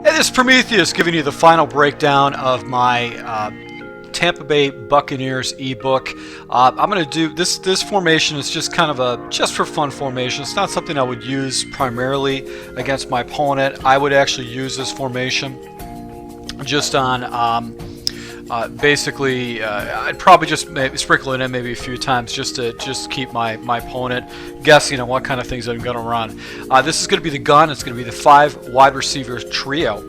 Hey, this is Prometheus giving you the final breakdown of my Tampa Bay Buccaneers ebook. I'm going to do this formation is just kind of a just for fun formation. It's not something I would use primarily against my opponent. I would actually use this formation just on basically I'd probably just sprinkle it in maybe a few times just to keep my opponent guessing on what kind of things I'm going to run. This is going to be the gun. It's going to be the 5 wide receiver trio.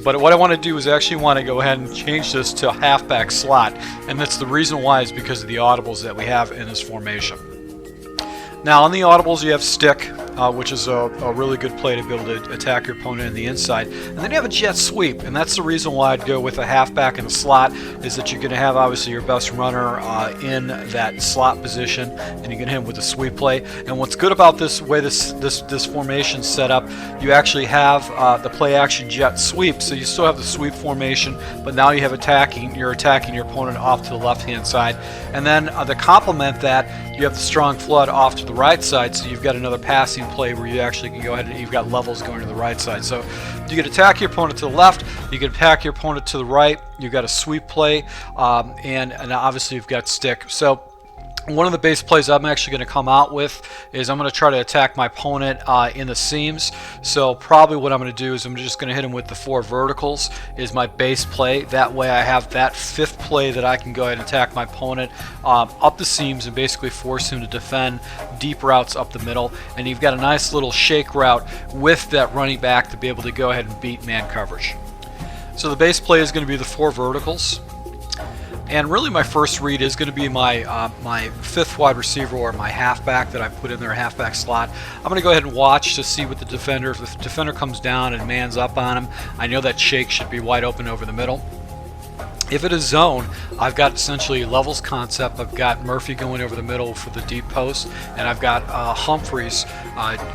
But what I want to do is actually want to go ahead and change this to a halfback slot, and that's the reason why is because of the audibles that we have in this formation. Now on the audibles you have stick, which is a really good play to be able to attack your opponent in the inside. And then you have a jet sweep, and that's the reason why I'd go with a halfback in the slot, is that you're going to have obviously your best runner in that slot position, and you can hit him with a sweep play. And what's good about this way this formation's set up, you actually have the play action jet sweep, so you still have the sweep formation, but now you have you're attacking your opponent off to the left hand side. And then to complement that, you have the strong flood off to the right side, so you've got another passing play where you actually can go ahead and you've got levels going to the right side. So you can attack your opponent to the left, you can attack your opponent to the right, you've got a sweep play, and obviously you've got stick. So one of the base plays I'm actually going to come out with is I'm going to try to attack my opponent in the seams. So probably what I'm going to do is I'm just going to hit him with the 4 verticals is my base play. That way I have that 5th play that I can go ahead and attack my opponent up the seams and basically force him to defend deep routes up the middle. And you've got a nice little shake route with that running back to be able to go ahead and beat man coverage. So the base play is going to be the 4 verticals. And really my first read is going to be my my 5th wide receiver or my halfback that I put in their halfback slot. I'm going to go ahead and watch to see what the defender, if the defender comes down and mans up on him, I know that shake should be wide open over the middle. If it is zone, I've got essentially levels concept. I've got Murphy going over the middle for the deep post, and I've got Humphreys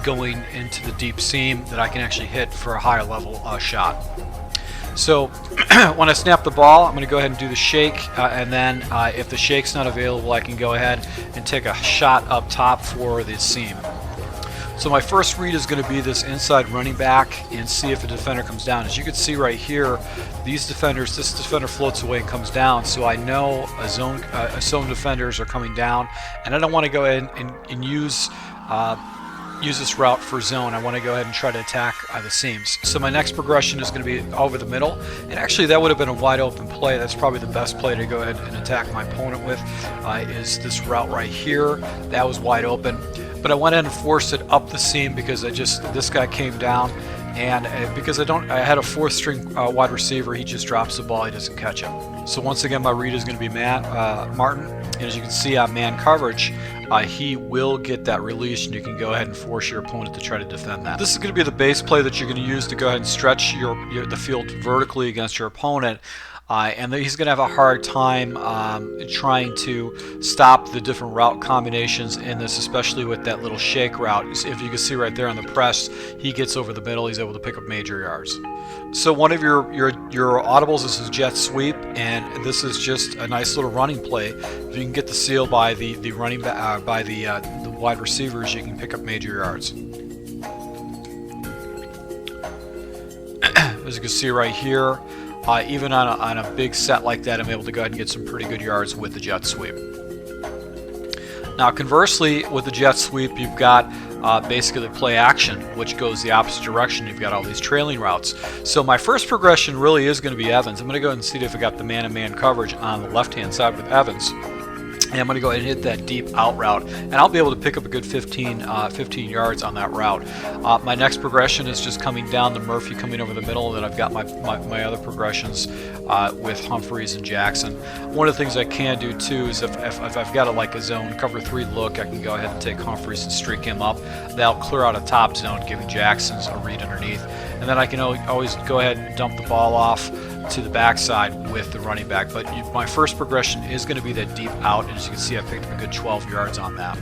going into the deep seam that I can actually hit for a higher level shot. So when I snap the ball, I'm going to go ahead and do the shake, and then if the shake's not available, I can go ahead and take a shot up top for the seam. So my first read is going to be this inside running back and see if a defender comes down. As you can see right here, this defender floats away and comes down, so I know a zone defenders are coming down, and I don't want to go ahead and use this route for zone. I want to go ahead and try to attack the seams. So my next progression is going to be over the middle, and actually that would have been a wide open play. That's probably the best play to go ahead and attack my opponent with, is this route right here. That was wide open, but I went in and forced it up the seam because this guy came down, and because I had a 4th string wide receiver, he just drops the ball, he doesn't catch it. So once again my read is going to be Martin, and as you can see on man coverage, he will get that release, and you can go ahead and force your opponent to try to defend that. This is going to be the base play that you're going to use to go ahead and stretch the field vertically against your opponent. And he's going to have a hard time trying to stop the different route combinations in this, especially with that little shake route. If you can see right there on the press, he gets over the middle, he's able to pick up major yards. So one of your audibles is a jet sweep, and this is just a nice little running play. If you can get the seal by the running back, by the wide receivers, you can pick up major yards. As you can see right here, even on a big set like that, I'm able to go ahead and get some pretty good yards with the jet sweep. Now conversely, with the jet sweep, you've got basically the play action, which goes the opposite direction. You've got all these trailing routes. So my first progression really is going to be Evans. I'm going to go ahead and see if I got the man-to-man coverage on the left-hand side with Evans. And I'm going to go ahead and hit that deep out route, and I'll be able to pick up a good 15 yards on that route. My next progression is just coming down the Murphy coming over the middle, and then I've got my other progressions with Humphreys and Jackson. One of the things I can do too is if I've got a zone cover 3 look, I can go ahead and take Humphreys and streak him up. That'll clear out a top zone, giving Jackson's a read underneath, and then I can always go ahead and dump the ball off to the backside with the running back. But my first progression is going to be that deep out, and as you can see, I picked up a good 12 yards on that.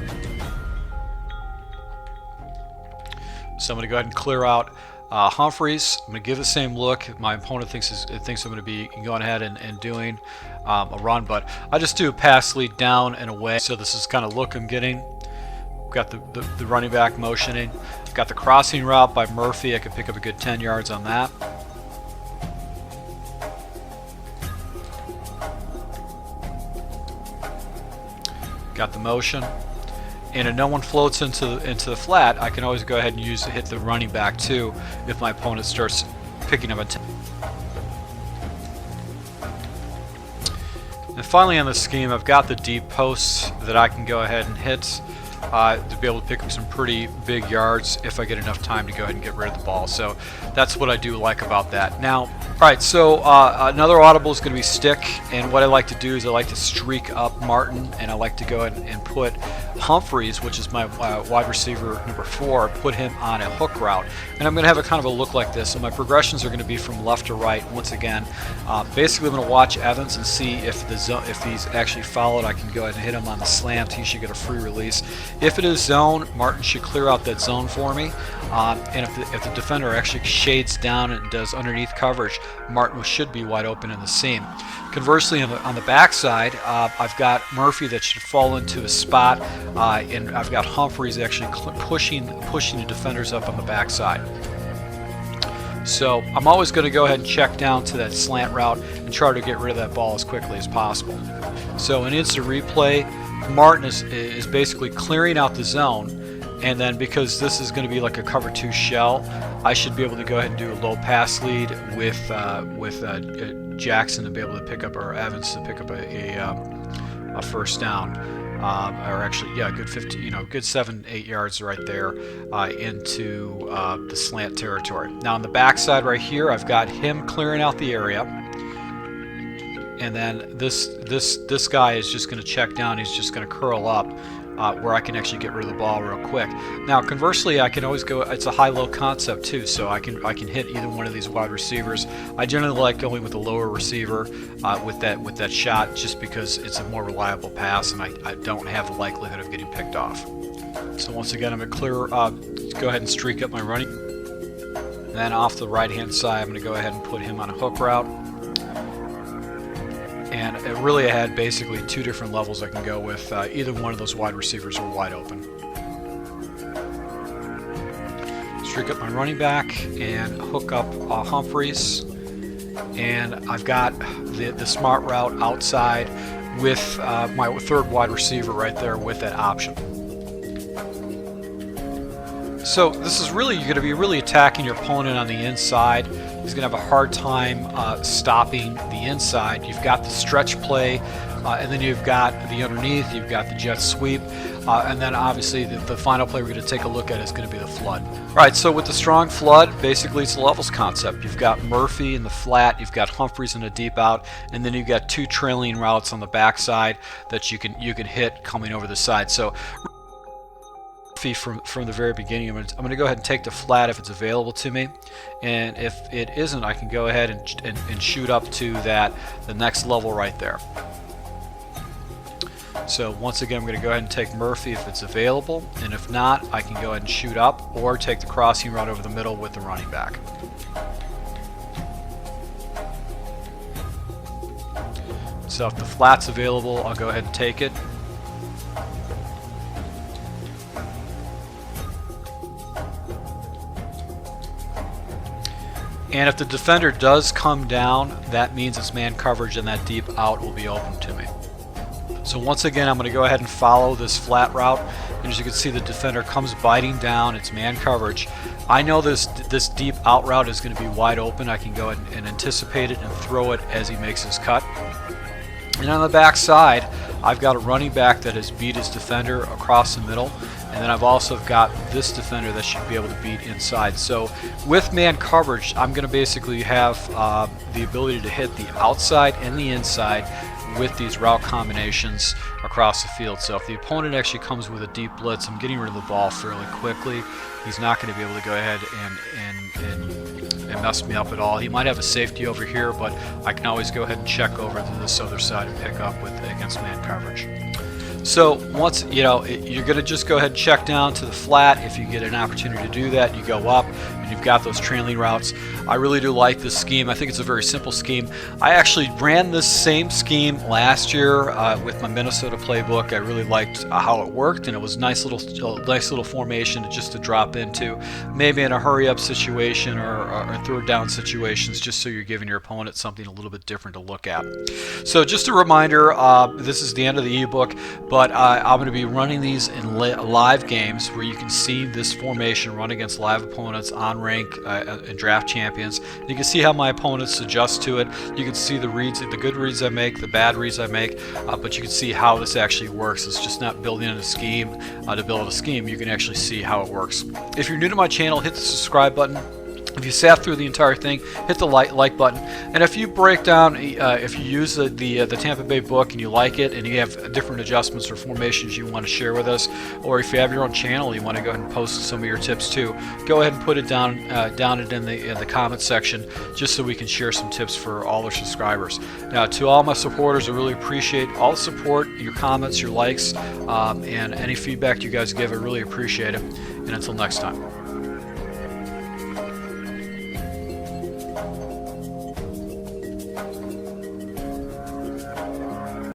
So I'm going to go ahead and clear out Humphreys. I'm going to give the same look. My opponent thinks I'm going to be going ahead and doing a run, but I just do a pass lead down and away. So this is kind of look I'm getting. Got the running back motioning. Got the crossing route by Murphy. I could pick up a good 10 yards on that. Got the motion. And if no one floats into the flat, I can always go ahead and hit the running back too if my opponent starts picking up a And finally on the scheme, I've got the deep posts that I can go ahead and hit to be able to pick up some pretty big yards if I get enough time to go ahead and get rid of the ball. So that's what I do like about that. Now, alright, so another audible is going to be stick, and what I like to do is I like to streak up Martin, and I like to go ahead and put Humphreys, which is my wide receiver number 4, put him on a hook route. And I'm going to have a kind of a look like this. So my progressions are going to be from left to right once again. Basically, I'm going to watch Evans and see if he's actually followed. I can go ahead and hit him on the slant. He should get a free release. If it is zone, Martin should clear out that zone for me. And if the defender actually shades down and does underneath coverage, Martin should be wide open in the seam. Conversely, on the backside, I've got Murphy that should fall into a spot, and I've got Humphreys actually pushing the defenders up on the backside. So I'm always going to go ahead and check down to that slant route and try to get rid of that ball as quickly as possible. So in instant replay, Martin is basically clearing out the zone, and then because this is going to be like a cover 2 shell, I should be able to go ahead and do a low pass lead with Jackson to be able to pick up, or Evans to pick up a first down, or actually, yeah, good 50, good 7-8 yards right there into the slant territory. Now on the backside right here, I've got him clearing out the area. And then this guy is just going to check down. He's just going to curl up where I can actually get rid of the ball real quick. Now conversely, I can always go, it's a high-low concept too, so I can hit either one of these wide receivers. I generally like going with the lower receiver with that shot, just because it's a more reliable pass and I don't have the likelihood of getting picked off. So once again, I'm going to clear, go ahead and streak up my running. And then off the right-hand side, I'm going to go ahead and put him on a hook route. And it really had basically 2 different levels I can go with. Either one of those wide receivers are wide open. Streak up my running back and hook up Humphreys. And I've got the smart route outside with my 3rd wide receiver right there with that option. So this is really, you're going to be really attacking your opponent on the inside. He's going to have a hard time stopping the inside. You've got the stretch play, and then you've got the underneath, you've got the jet sweep, and then obviously the final play we're going to take a look at is going to be the flood. All right, so with the strong flood, basically it's a levels concept. You've got Murphy in the flat, you've got Humphreys in a deep out, and then you've got 2 trailing routes on the backside that you can hit coming over the side. So from the very beginning, I'm going to go ahead and take the flat if it's available to me, and if it isn't, I can go ahead and shoot up to the next level right there. So once again, I'm going to go ahead and take Murphy if it's available, and if not, I can go ahead and shoot up or take the crossing route over the middle with the running back. So if the flat's available, I'll go ahead and take it. And if the defender does come down, that means it's man coverage and that deep out will be open to me. So once again, I'm going to go ahead and follow this flat route. And as you can see, the defender comes biting down. It's man coverage. I know this deep out route is going to be wide open. I can go ahead and anticipate it and throw it as he makes his cut. And on the back side, I've got a running back that has beat his defender across the middle. And then I've also got this defender that should be able to beat inside. So with man coverage, I'm going to basically have the ability to hit the outside and the inside with these route combinations across the field. So if the opponent actually comes with a deep blitz, I'm getting rid of the ball fairly quickly. He's not going to be able to go ahead and mess me up at all. He might have a safety over here, but I can always go ahead and check over to this other side and pick up against man coverage. So once, you're going to just go ahead and check down to the flat. If you get an opportunity to do that, you go up and you've got those trailing routes. I really do like this scheme. I think it's a very simple scheme. I actually ran this same scheme last year with my Minnesota playbook. I really liked how it worked, and it was nice little formation just to drop into, maybe in a hurry-up situation or third down situations, just so you're giving your opponent something a little bit different to look at. So just a reminder, this is the end of the ebook, but I'm going to be running these in live games where you can see this formation run against live opponents on rank and draft champions. You can see how my opponents adjust to it. You can see the reads, the good reads I make, the bad reads I make, but you can see how this actually works. It's just not building in a scheme to build a scheme. You can actually see how it works. If you're new to my channel, hit the subscribe button. If you sat through the entire thing, hit the like button. And if you break down, if you use the Tampa Bay book and you like it, and you have different adjustments or formations you want to share with us, or if you have your own channel, you want to go ahead and post some of your tips too, go ahead and put it down in the comments section, just so we can share some tips for all our subscribers. Now, to all my supporters, I really appreciate all the support, your comments, your likes, and any feedback you guys give. I really appreciate it. And until next time.